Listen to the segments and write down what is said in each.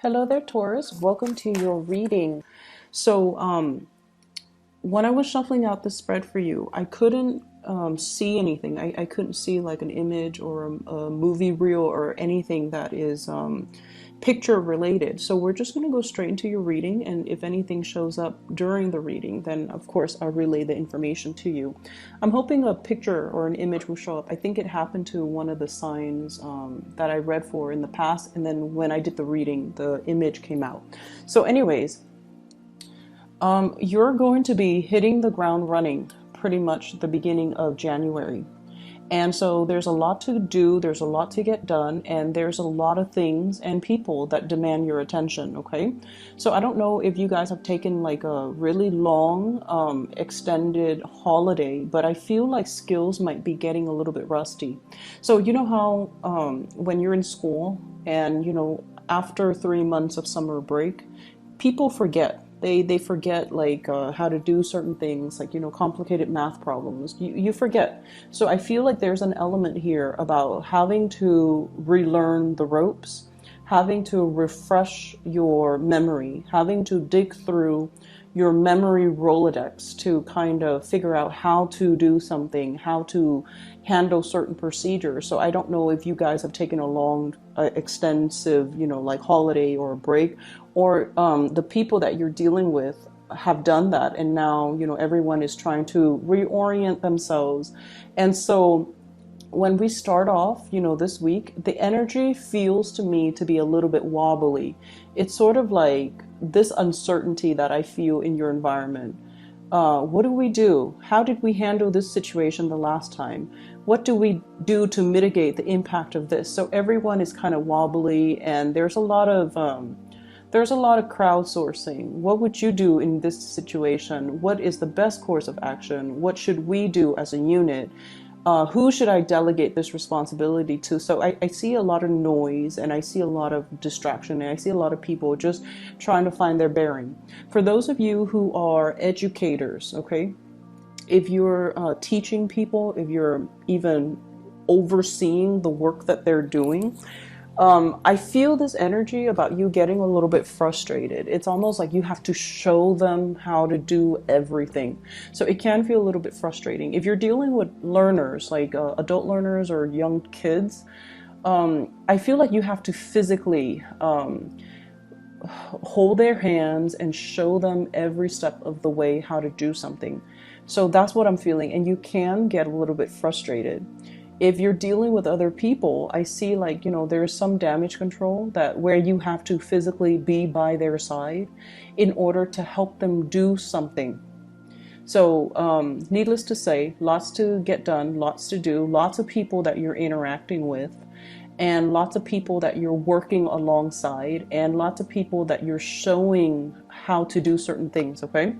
Hello there, Taurus. Welcome to your reading. So, when I was shuffling out the spread for you, I couldn't see anything. I couldn't see like an image or a movie reel or anything that is picture related. So we're just going to go straight into your reading, and if anything shows up during the reading, then of course I'll relay the information to you. I'm hoping a picture or an image will show up. I think it happened to one of the signs that I read for in the past, and then when I did the reading, the image came out. So anyways, you're going to be hitting the ground running pretty much the beginning of January. And so there's a lot to do, there's a lot to get done, and there's a lot of things and people that demand your attention, okay? So I don't know if you guys have taken like a really long, extended holiday, but I feel like skills might be getting a little bit rusty. So you know how when you're in school and, after 3 months of summer break, people forget. They forget like how to do certain things, like complicated math problems. You forget. So I feel like there's an element here about having to relearn the ropes, having to refresh your memory, having to dig through your memory Rolodex to kind of figure out how to do something, how to handle certain procedures. So I don't know if you guys have taken a long, extensive, like holiday or a break, or the people that you're dealing with have done that. And now, everyone is trying to reorient themselves. And so when we start off, this week, the energy feels to me to be a little bit wobbly. It's sort of like this uncertainty that I feel in your environment. What do we do? How did we handle this situation the last time? What do we do to mitigate the impact of this? So everyone is kind of wobbly, and there's a lot of crowdsourcing. What would you do in this situation? What is the best course of action? What should we do as a unit? Who should I delegate this responsibility to? So I see a lot of noise, and I see a lot of distraction, and I see a lot of people just trying to find their bearing. For those of you who are educators, okay, if you're teaching people, if you're even overseeing the work that they're doing, I feel this energy about you getting a little bit frustrated. It's almost like you have to show them how to do everything. So it can feel a little bit frustrating. If you're dealing with learners, like adult learners or young kids, I feel like you have to physically hold their hands and show them every step of the way how to do something. So that's what I'm feeling. And you can get a little bit frustrated. If you're dealing with other people, I see like, there's some damage control that where you have to physically be by their side in order to help them do something. So needless to say, lots to get done, lots to do, lots of people that you're interacting with, and lots of people that you're working alongside, and lots of people that you're showing how to do certain things, okay?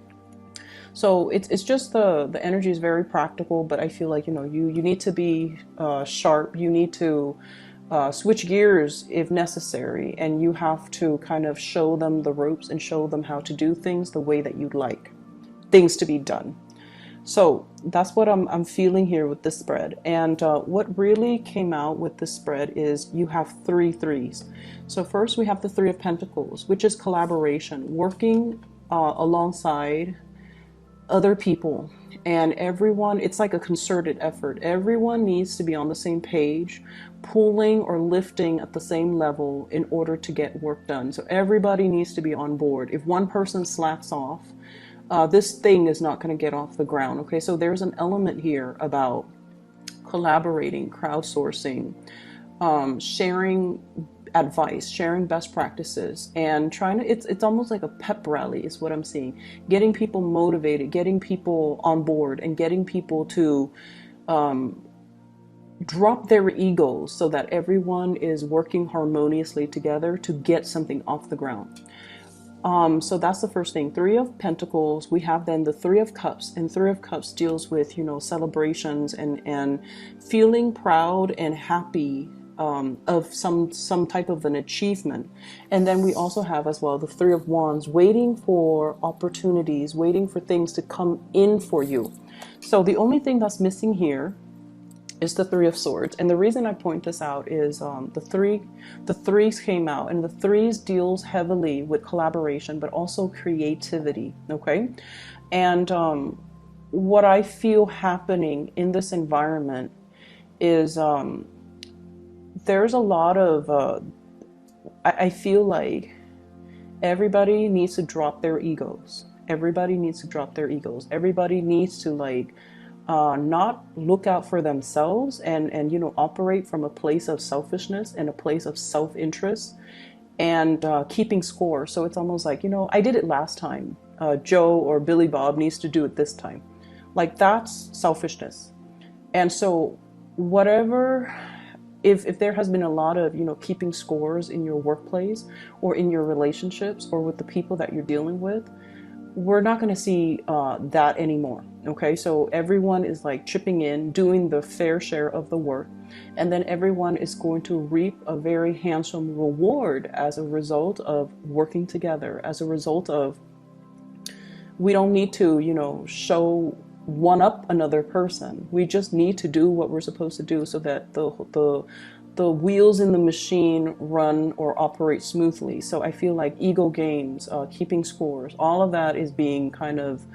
So it's just the energy is very practical, but I feel like you need to be sharp. You need to switch gears if necessary, and you have to kind of show them the ropes and show them how to do things the way that you'd like things to be done. So that's what I'm feeling here with this spread. And what really came out with this spread is you have three threes. So first we have the Three of Pentacles, which is collaboration, working alongside other people, and everyone, it's like a concerted effort. Everyone needs to be on the same page, pulling or lifting at the same level in order to get work done. So everybody needs to be on board. If one person slacks off, this thing is not going to get off the ground. Okay, so there's an element here about collaborating, crowdsourcing, sharing advice, sharing best practices, and trying to, it's almost like a pep rally is what I'm seeing. Getting people motivated, getting people on board, and getting people to drop their egos so that everyone is working harmoniously together to get something off the ground. So that's the first thing. Three of Pentacles. We have then the Three of Cups, and Three of Cups deals with, celebrations and feeling proud and happy of some type of an achievement. And then we also have as well the Three of Wands, waiting for opportunities, waiting for things to come in for you. So the only thing that's missing here It's the Three of Swords. And the reason I point this out is the threes came out, and the threes deals heavily with collaboration, but also creativity. Okay. And what I feel happening in this environment is there's a lot of, I feel like everybody needs to drop their egos. Everybody needs to drop their egos. Everybody needs to like not look out for themselves and you know, operate from a place of selfishness and a place of self-interest and keeping score. So it's almost like, you know, I did it last time. Joe or Billy Bob needs to do it this time. Like, that's selfishness. And so whatever, if there has been a lot of, you know, keeping scores in your workplace or in your relationships or with the people that you're dealing with, we're not going to see that anymore. Okay, so everyone is like chipping in, doing the fair share of the work, and then everyone is going to reap a very handsome reward as a result of working together, as a result of, we don't need to, you know, show one up another person. We just need to do what we're supposed to do so that the wheels in the machine run or operate smoothly. So I feel like ego games, keeping scores, all of that is being kind of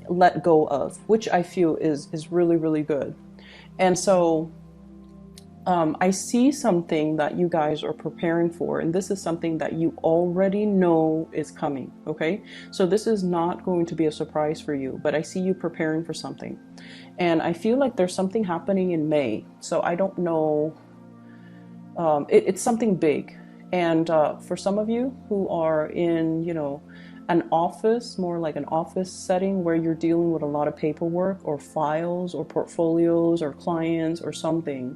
let go of, which I feel is really, really good. And so I see something that you guys are preparing for, and this is something that you already know is coming, okay? So this is not going to be a surprise for you, but I see you preparing for something. And I feel like there's something happening in May. So I don't know, it's something big. And for some of you who are in, you know, an office, more like an office setting where you're dealing with a lot of paperwork or files or portfolios or clients or something,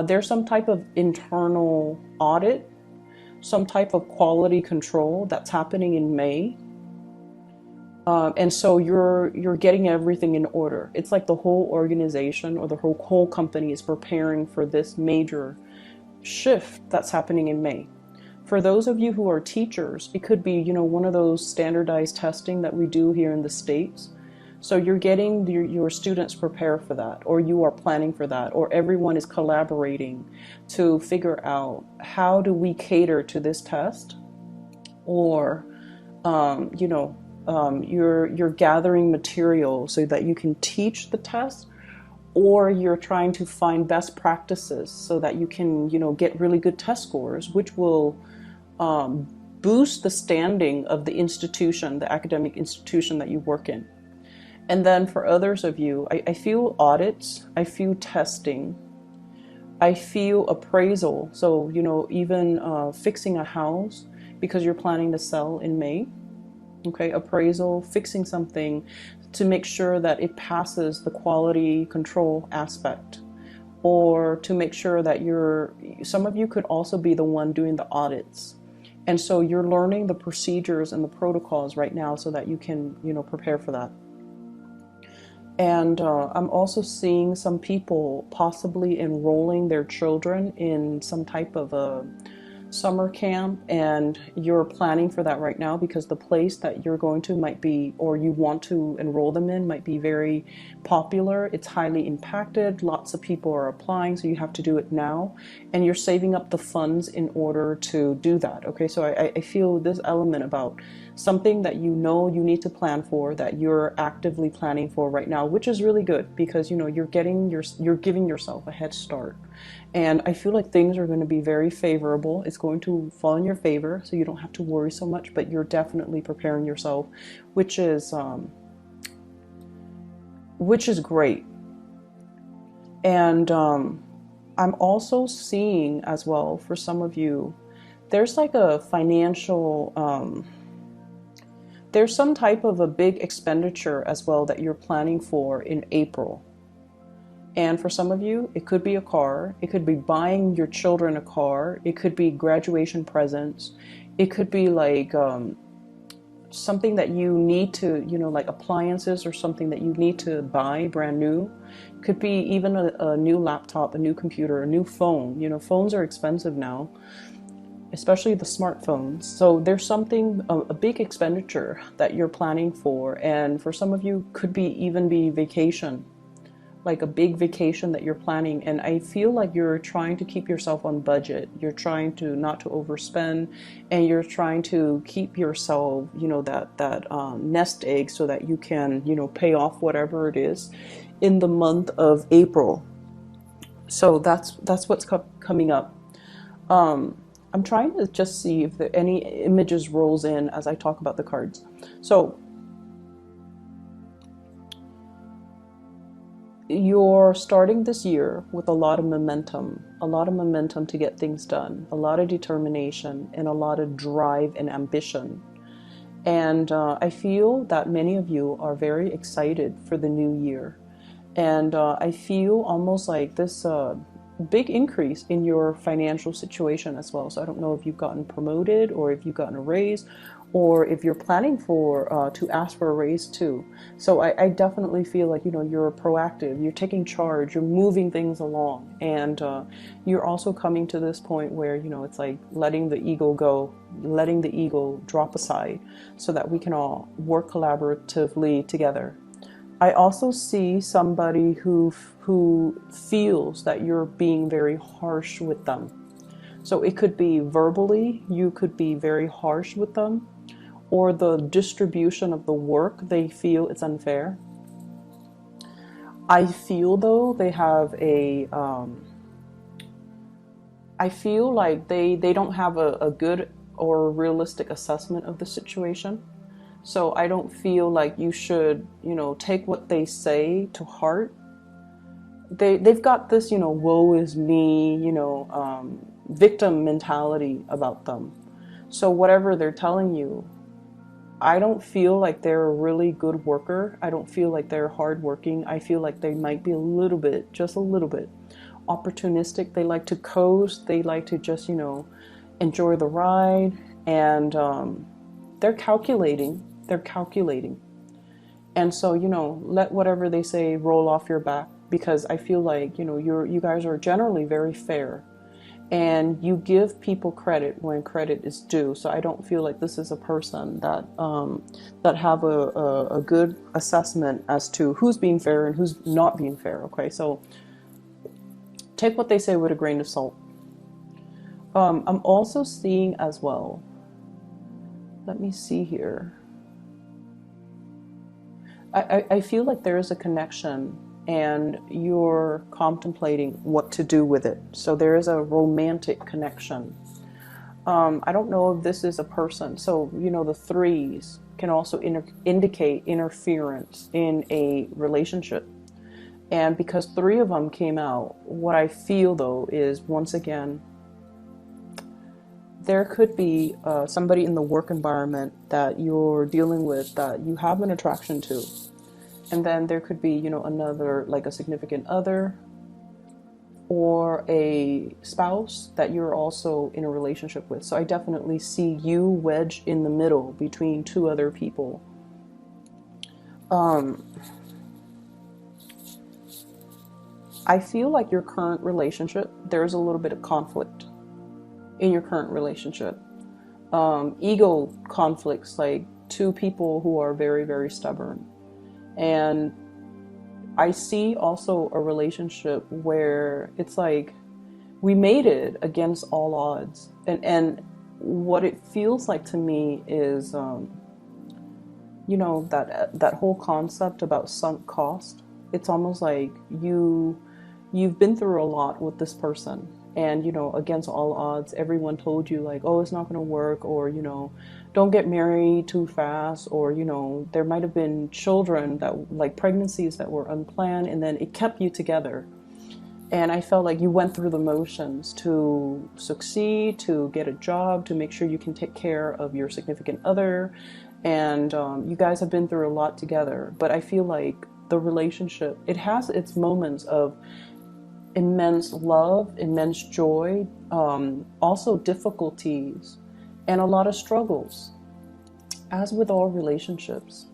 there's some type of internal audit, some type of quality control that's happening in May. And so you're getting everything in order. It's like the whole organization or the whole company is preparing for this major shift that's happening in May. For those of you who are teachers, it could be, you know, one of those standardized testing that we do here in the States. So you're getting your students prepared for that, or you are planning for that, or everyone is collaborating to figure out how do we cater to this test, or you know, you're gathering material so that you can teach the test, or you're trying to find best practices so that you can, you know, get really good test scores, which will boost the standing of the institution, the academic institution that you work in. And then for others of you, I feel audits, I feel testing, I feel appraisal. So, you know, even fixing a house because you're planning to sell in May. Okay, appraisal, fixing something to make sure that it passes the quality control aspect, or to make sure that some of you could also be the one doing the audits. And so you're learning the procedures and the protocols right now so that you can, you know, prepare for that. And I'm also seeing some people possibly enrolling their children in some type of a summer camp, and you're planning for that right now because the place that you're going to might be, or you want to enroll them in, might be very popular. It's highly impacted. Lots of people are applying, so you have to do it now, and you're saving up the funds in order to do that. Okay, so I feel this element about something that you know you need to plan for, that you're actively planning for right now, which is really good because, you know, you're giving yourself a head start. And I feel like things are going to be very favorable. It's going to fall in your favor, so you don't have to worry so much, but you're definitely preparing yourself, which is great. And I'm also seeing as well, for some of you, there's like a financial, there's some type of a big expenditure as well that you're planning for in April. And for some of you, it could be a car. It could be buying your children a car. It could be graduation presents. It could be like something that you need to, you know, like appliances or something that you need to buy brand new. It could be even a new laptop, a new computer, a new phone. You know, phones are expensive now, especially the smartphones. So there's something, a big expenditure that you're planning for. And for some of you, could be even be vacation. like a big vacation that you're planning, and I feel like you're trying to keep yourself on budget. You're trying to not to overspend, and you're trying to keep yourself, that nest egg, so that you can, pay off whatever it is in the month of April. So that's what's coming up. I'm trying to just see if there any images rolls in as I talk about the cards. So you're starting this year with a lot of momentum to get things done, a lot of determination, and a lot of drive and ambition. And I feel that many of you are very excited for the new year. And I feel almost like this big increase in your financial situation as well. So I don't know if you've gotten promoted, or if you've gotten a raise, or if you're planning for to ask for a raise too. So I definitely feel like, you're proactive, you're taking charge, you're moving things along, and you're also coming to this point where, it's like letting the ego go, letting the ego drop aside, so that we can all work collaboratively together. I also see somebody who feels that you're being very harsh with them. So it could be verbally, you could be very harsh with them, or the distribution of the work, they feel it's unfair. I feel though they have I feel like they don't have a good or realistic assessment of the situation. So I don't feel like you should, take what they say to heart. They've got this, woe is me, victim mentality about them. So whatever they're telling you, I don't feel like they're a really good worker. I don't feel like they're hardworking. I feel like they might be a little bit, just a little bit, opportunistic. They like to coast. They like to just, enjoy the ride. And they're calculating. They're calculating. And so, let whatever they say roll off your back, because I feel like, you guys are generally very fair. And you give people credit when credit is due. So I don't feel like this is a person that that have a good assessment as to who's being fair and who's not being fair. Okay, so take what they say with a grain of salt. I'm also seeing as well. Let me see here. I feel like there is a connection, and you're contemplating what to do with it. So there is a romantic connection. I don't know if this is a person. So, the threes can also indicate interference in a relationship. And because three of them came out, what I feel though is, once again, there could be somebody in the work environment that you're dealing with that you have an attraction to. And then there could be, another, like a significant other or a spouse that you're also in a relationship with. So I definitely see you wedged in the middle between two other people. I feel like your current relationship, there's a little bit of conflict in your current relationship. Ego conflicts, like two people who are very, very stubborn. And I see also a relationship where it's like we made it against all odds. And what it feels like to me is, that whole concept about sunk cost. It's almost like you've been through a lot with this person. And, against all odds, everyone told you like, oh, it's not going to work, or, don't get married too fast, or, there might have been children that, like pregnancies that were unplanned, and then it kept you together. And I felt like you went through the motions to succeed, to get a job, to make sure you can take care of your significant other. And you guys have been through a lot together. But I feel like the relationship, it has its moments of immense love, immense joy, also difficulties, and a lot of struggles, as with all relationships.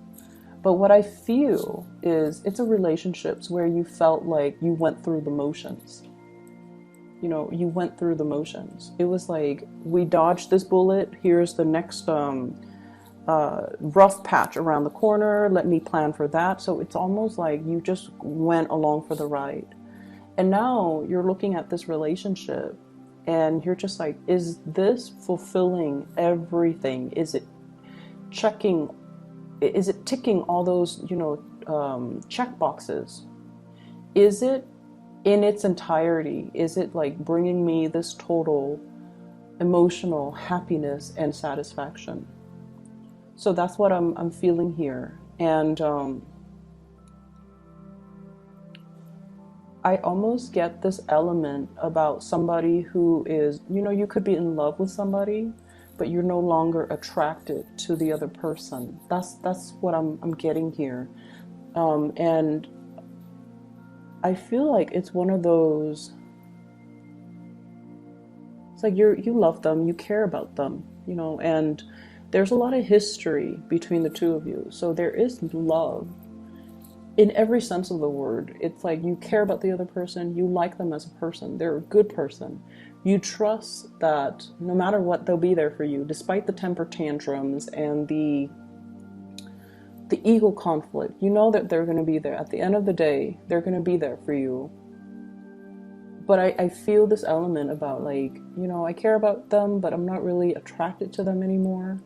But what I feel is it's a relationships where you felt like you went through the motions. You went through the motions. It was like, we dodged this bullet. Here's the next rough patch around the corner, let me plan for that. So it's almost like you just went along for the ride. And now you're looking at this relationship and you're just like, is this fulfilling everything? Is it checking, is it ticking all those, check boxes? Is it in its entirety? Is it like bringing me this total emotional happiness and satisfaction? So that's what I'm feeling here. And I almost get this element about somebody who is, you could be in love with somebody, but you're no longer attracted to the other person. That's what I'm getting here. And I feel like it's one of those, it's like you love them, you care about them, and there's a lot of history between the two of you. So there is love in every sense of the word. It's like you care about the other person, you like them as a person, they're a good person. You trust that no matter what, they'll be there for you, despite the temper tantrums and the ego conflict. You know that they're going to be there. At the end of the day, they're going to be there for you. But I feel this element about like, I care about them, but I'm not really attracted to them anymore.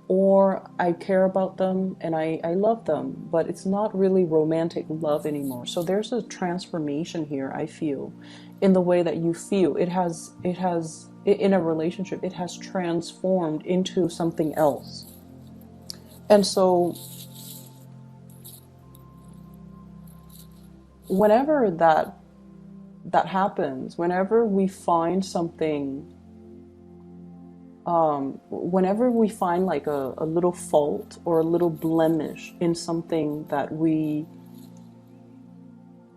Or I care about them and I love them, but it's not really romantic love anymore. So there's a transformation here, I feel, in the way that you feel. It has, in a relationship, it has transformed into something else. And so whenever that happens, whenever we find something, whenever we find like a little fault or a little blemish in something that we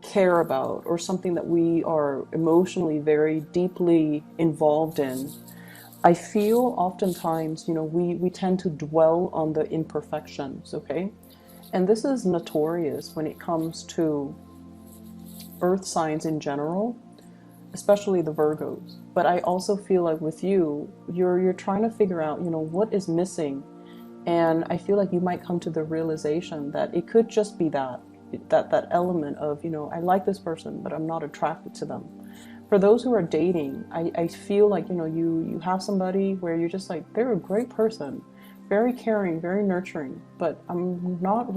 care about or something that we are emotionally very deeply involved in, I feel oftentimes, we tend to dwell on the imperfections, okay? And this is notorious when it comes to earth signs in general, especially the Virgos. But I also feel like with you, you're trying to figure out, what is missing. And I feel like you might come to the realization that it could just be that element of, I like this person, but I'm not attracted to them. For those who are dating, I feel like, you have somebody where you're just like, they're a great person, very caring, very nurturing, but I'm not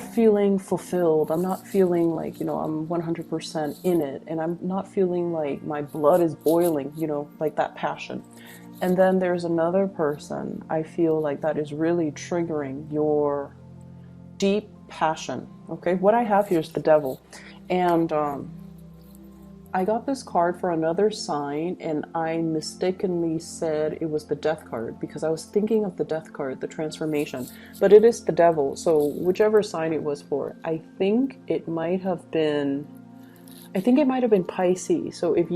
feeling fulfilled. I'm not feeling like, I'm 100% in it. And I'm not feeling like my blood is boiling, like that passion. And then there's another person, I feel like that is really triggering your deep passion. Okay, what I have here is the devil. And I got this card for another sign and I mistakenly said it was the death card because I was thinking of the death card, the transformation, but it is the devil. So whichever sign it was for, I think it might have been Pisces. So if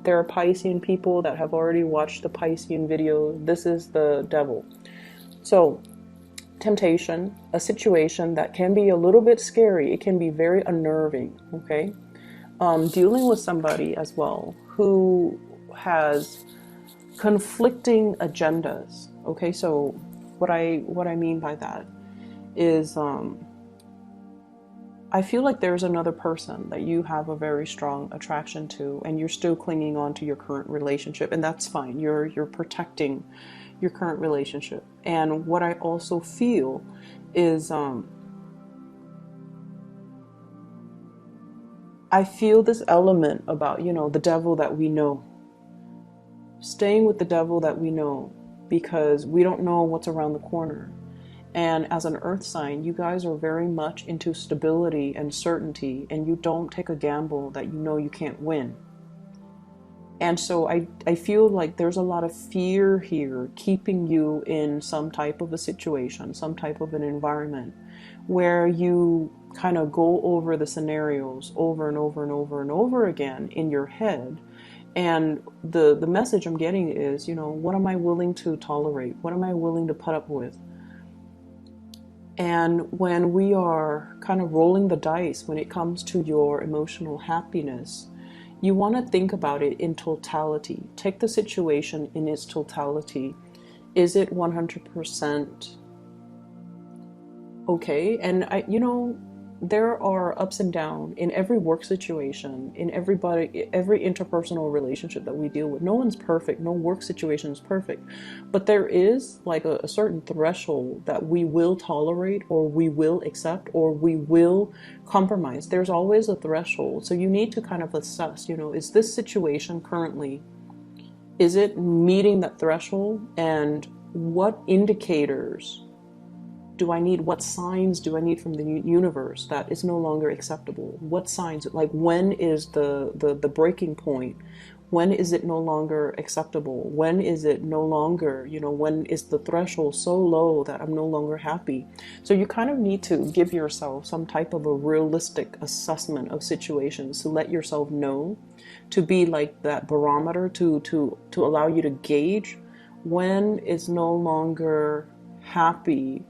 there are Piscean people that have already watched the Piscean video, this is the devil. So temptation, a situation that can be a little bit scary. It can be very unnerving, okay? Dealing with somebody as well who has conflicting agendas. Okay, so what I mean by that is I feel like there's another person that you have a very strong attraction to, and you're still clinging on to your current relationship, and that's fine. You're protecting your current relationship. And what I also feel is I feel this element about, the devil that we know. Staying with the devil that we know because we don't know what's around the corner. And as an earth sign, you guys are very much into stability and certainty, and you don't take a gamble that you can't win. And so I feel like there's a lot of fear here keeping you in some type of a situation, some type of an environment where you kind of go over the scenarios over and over and over and over again in your head. And the message I'm getting is, what am I willing to tolerate? What am I willing to put up with? And when we are kind of rolling the dice when it comes to your emotional happiness, You want to think about it in totality. Take the situation in its totality. Is it 100% okay? And there are ups and downs in every work situation, in every interpersonal relationship that we deal with. No one's perfect. No work situation is perfect. But there is like a certain threshold that we will tolerate, or we will accept, or we will compromise. There's always a threshold. So you need to kind of assess, is this situation currently, is it meeting that threshold? And what indicators do I need? What signs do I need from the universe that it's no longer acceptable? What signs, like when is the breaking point? When is it no longer acceptable? When is it no longer, when is the threshold so low that I'm no longer happy? So you kind of need to give yourself some type of a realistic assessment of situations to let yourself know, to be like that barometer to allow you to gauge when it's no longer happy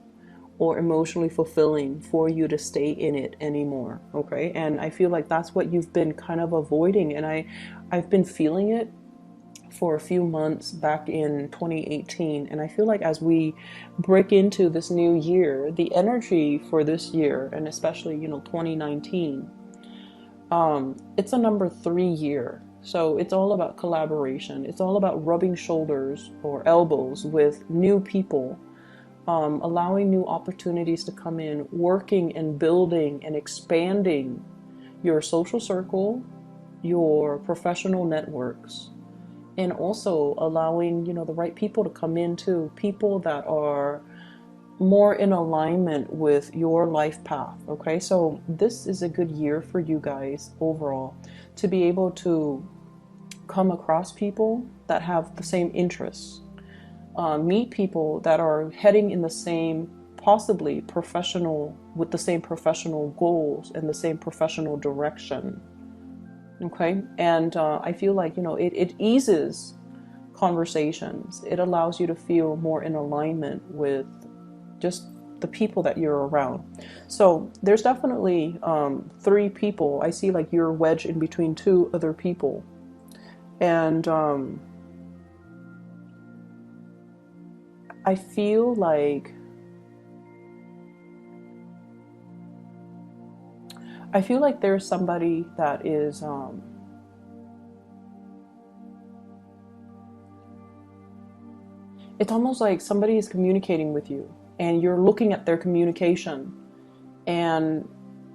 or emotionally fulfilling for you to stay in it anymore. Okay. And I feel like that's what you've been kind of avoiding. And I've been feeling it for a few months back in 2018. And I feel like as we break into this new year, the energy for this year, and especially, 2019, it's a number 3 year. So it's all about collaboration. It's all about rubbing shoulders or elbows with new people, allowing new opportunities to come in, working and building and expanding your social circle, your professional networks, and also allowing, the right people to come in too, people that are more in alignment with your life path. Okay, so this is a good year for you guys overall to be able to come across people that have the same interests. Meet people that are heading in the same, possibly professional, with the same professional goals and the same professional direction. Okay. And I feel like, it eases conversations. It allows you to feel more in alignment with just the people that you're around. So there's definitely 3 people. I see like you're wedged in between 2 other people. And I feel like there's somebody that is it's almost like somebody is communicating with you and you're looking at their communication, and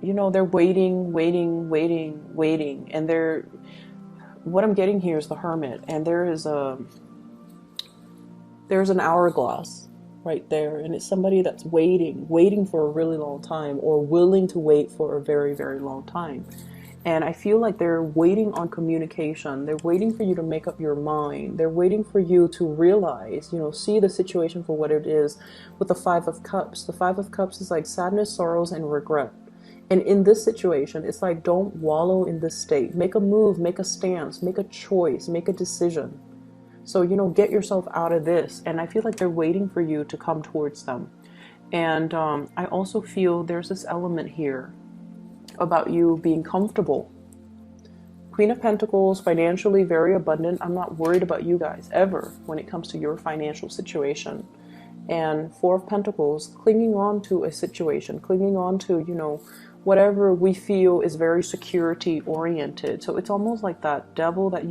they're waiting, and what I'm getting here is the Hermit, and there's an hourglass right there, and it's somebody that's waiting for a really long time, or willing to wait for a very, very long time. And I feel like they're waiting on communication. They're waiting for you to make up your mind. They're waiting for you to realize, see the situation for what it is. With the 5 of Cups, the 5 of Cups is like sadness, sorrows, and regret. And in this situation, it's like, don't wallow in this state. Make a move, make a stance, make a choice, make a decision. So, get yourself out of this. And I feel like they're waiting for you to come towards them. And I also feel there's this element here about you being comfortable. Queen of Pentacles, financially very abundant. I'm not worried about you guys ever when it comes to your financial situation. And 4 of Pentacles, clinging on to a situation, clinging on to, whatever we feel is very security oriented. So it's almost like that devil that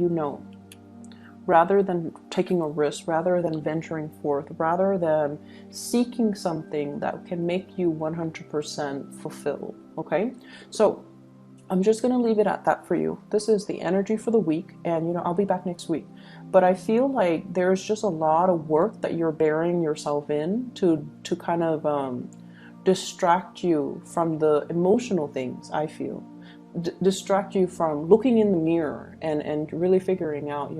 rather than taking a risk, rather than venturing forth, rather than seeking something that can make you 100% fulfilled. Okay, so I'm just going to leave it at that for you. This is the energy for the week, and I'll be back next week. But I feel like there's just a lot of work that you're burying yourself in to kind of distract you from the emotional things. I feel distract you from looking in the mirror and really figuring out,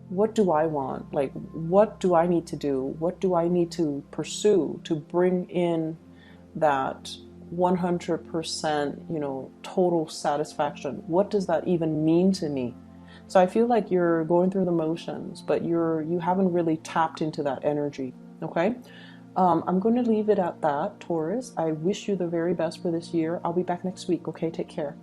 what do I want? Like, what do I need to do? What do I need to pursue to bring in that 100%, total satisfaction? What does that even mean to me? So I feel like you're going through the motions, but you haven't really tapped into that energy. Okay. I'm going to leave it at that, Taurus. I wish you the very best for this year. I'll be back next week. Okay. Take care.